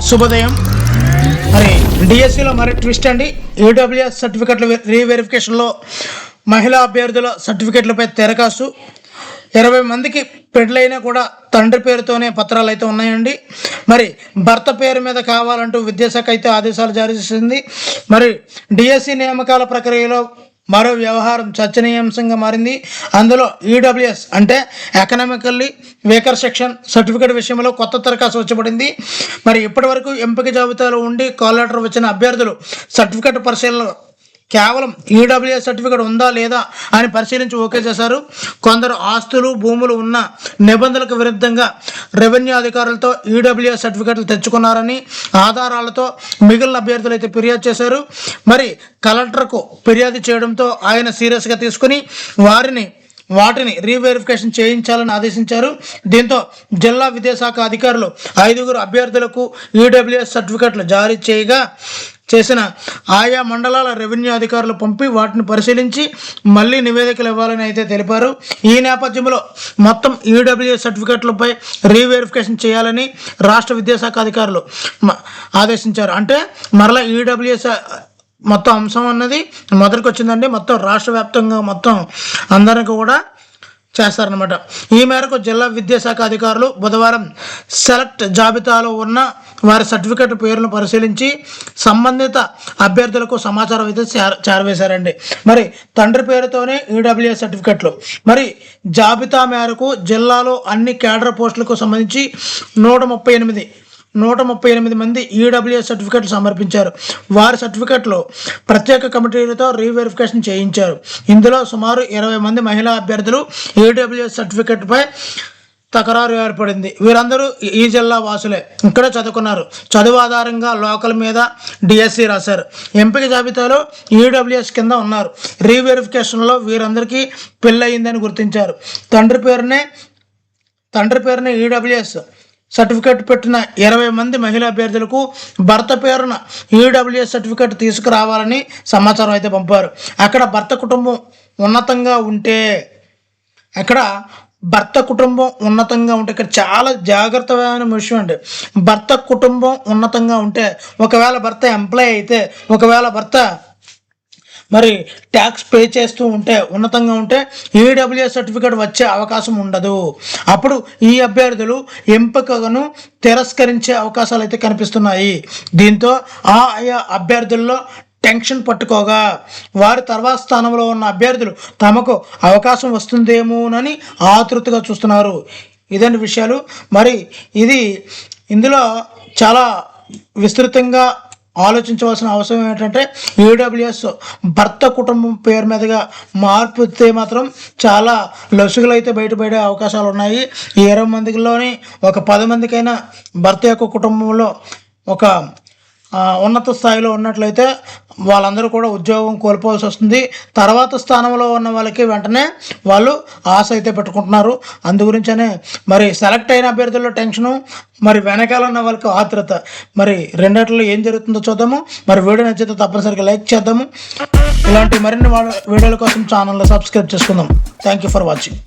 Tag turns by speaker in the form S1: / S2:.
S1: శుభోదయం. మరి డిఎస్సిలో మరి ట్విస్ట్ అండి. ఈడబ్ల్యూఎస్ సర్టిఫికెట్ల రీవెరిఫికేషన్లో మహిళా అభ్యర్థుల సర్టిఫికెట్లపై తెరకాసు. 20 మందికి పెళ్ళైనా కూడా తండ్రి పేరుతోనే పత్రాలు అయితే ఉన్నాయండి. మరి భర్త పేరు మీద కావాలంటూ విద్యాశాఖ అయితే ఆదేశాలు జారీ చేసింది. మరి డిఎస్సి నియామకాల ప్రక్రియలో మరో వ్యవహారం చర్చనీయాంశంగా మారింది. అందులో ఈడబ్ల్యూఎస్ అంటే ఎకనామికల్లీ వీకర్ సెక్షన్ సర్టిఫికేట్ విషయంలో కొత్త దరఖాస్తు వచ్చబడింది. మరి ఇప్పటి వరకు ఎంపిక జాబితాలో ఉండి కాల్ లెటర్ వచ్చిన అభ్యర్థులు సర్టిఫికేట్ పరిశీలన కేవలం ఈడబ్ల్యూఎస్ సర్టిఫికేట్ ఉందా లేదా అని పరిశీలించి ఓకే చేశారు. కొందరు ఆస్తులు భూములు ఉన్న నిబంధనలకు విరుద్ధంగా రెవెన్యూ అధికారులతో ఈడబ్ల్యూఎస్ సర్టిఫికేట్లు తెచ్చుకున్నారని ఆధారాలతో మిగిలిన అభ్యర్థులు అయితే ఫిర్యాదు చేశారు. మరి కలెక్టర్కు ఫిర్యాదు చేయడంతో ఆయన సీరియస్గా తీసుకుని వాటిని రీవెరిఫికేషన్ చేయించాలని ఆదేశించారు. దీంతో జిల్లా విద్యాశాఖ అధికారులు 5 అభ్యర్థులకు ఈడబ్ల్యూఎస్ సర్టిఫికెట్లు జారీ చేసిన ఆయా మండలాల రెవెన్యూ అధికారులు పంపి వాటిని పరిశీలించి మళ్ళీ నివేదికలు ఇవ్వాలని అయితే తెలిపారు. ఈ నేపథ్యంలో మొత్తం ఈడబ్ల్యూఎస్ సర్టిఫికెట్లపై రీవెరిఫికేషన్ చేయాలని రాష్ట్ర విద్యాశాఖ అధికారులు ఆదేశించారు. అంటే మరలా ఈడబ్ల్యూఎస్ మొత్తం అంశం అన్నది మొదటికి వచ్చిందండి. మొత్తం రాష్ట్ర వ్యాప్తంగా మొత్తం అందరికీ కూడా చేస్తారనమాట. ఈ మేరకు జిల్లా విద్యాశాఖ అధికారులు బుధవారం సెలెక్ట్ జాబితాలో ఉన్న వారి సర్టిఫికెట్ పేర్లను పరిశీలించి సంబంధిత అభ్యర్థులకు సమాచారం అయితే చేరవేశారండి. మరి తండ్రి పేరుతోనే ఈడబ్ల్యూఎస్ సర్టిఫికెట్లు. మరి జాబితా మేరకు జిల్లాలో అన్ని క్యాడర్ పోస్టులకు సంబంధించి 138 మంది ఈడబ్ల్యూఎస్ సర్టిఫికెట్లు సమర్పించారు. వారి సర్టిఫికెట్లు ప్రత్యేక కమిటీలతో రీవెరిఫికేషన్ చేయించారు. ఇందులో సుమారు 20 మంది మహిళా అభ్యర్థులు ఈడబ్ల్యూఎస్ సర్టిఫికెట్పై తకరారు ఏర్పడింది. వీరందరూ ఈ జిల్లా వాసులే, ఇక్కడే చదువుకున్నారు. చదువు ఆధారంగా లోకల్ మీద డిఎస్సి రాశారు. ఎంపిక జాబితాలో ఈడబ్ల్యూఎస్ కింద ఉన్నారు. రీవెరిఫికేషన్లో వీరందరికీ పెళ్ళయిందని గుర్తించారు. తండ్రి పేరునే ఈడబ్ల్యూఎస్ సర్టిఫికెట్ పెట్టిన 20 మంది మహిళా అభ్యర్థులకు భర్త పేరున ఈడబ్ల్యూఎస్ సర్టిఫికెట్ తీసుకురావాలని సమాచారం అయితే పంపారు. అక్కడ భర్త కుటుంబం ఉన్నతంగా ఉంటే ఇక్కడ చాలా జాగ్రత్తమైన విషయం అండి. భర్త కుటుంబం ఉన్నతంగా ఉంటే, ఒకవేళ భర్త ఎంప్లాయ్ అయితే, ఒకవేళ భర్త మరి ట్యాక్స్ పే చేస్తూ ఉంటే, ఉన్నతంగా ఉంటే ఈడబ్ల్యూఎస్ సర్టిఫికేట్ వచ్చే అవకాశం ఉండదు. అప్పుడు ఈ అభ్యర్థులు ఎంపికను తిరస్కరించే అవకాశాలు అయితే కనిపిస్తున్నాయి. దీంతో ఆయా అభ్యర్థుల్లో టెన్షన్ పట్టుకోగా వారి తర్వాత స్థానంలో ఉన్న అభ్యర్థులు తమకు అవకాశం వస్తుందేమోనని ఆతృతగా చూస్తున్నారు. ఇదండి విషయాలు. మరి ఇందులో చాలా విస్తృతంగా ఆలోచించవలసిన అవసరం ఏంటంటే, ఈడబ్ల్యూఎస్ భర్త కుటుంబం పేరు మీదుగా మార్పు అయితే మాత్రం చాలా లొసుగులు అయితే బయటపడే అవకాశాలు ఉన్నాయి. ఈ 20 మందిలోని ఒక 10 మందికైనా భర్త యొక్క కుటుంబంలో ఒక ఉన్నత స్థాయిలో ఉన్నట్లయితే వాళ్ళందరూ కూడా ఉద్యోగం కోల్పోవాల్సి వస్తుంది. తర్వాత స్థానంలో ఉన్న వాళ్ళకి వెంటనే వాళ్ళు ఆశ అయితే పెట్టుకుంటున్నారు. అందు గురించనే మరి సెలెక్ట్ అయిన అభ్యర్థుల్లో టెన్షను, మరి వెనకాల ఉన్న వాళ్ళకి ఆతృత. మరి రెండిట్లో ఏం జరుగుతుందో చూద్దాము. మరి వీడియో నచ్చితే తప్పనిసరిగా లైక్ చేద్దాము. ఇలాంటి మరిన్ని వీడియోల కోసం ఛానల్లో సబ్స్క్రైబ్ చేసుకుందాం. Thank you for watching.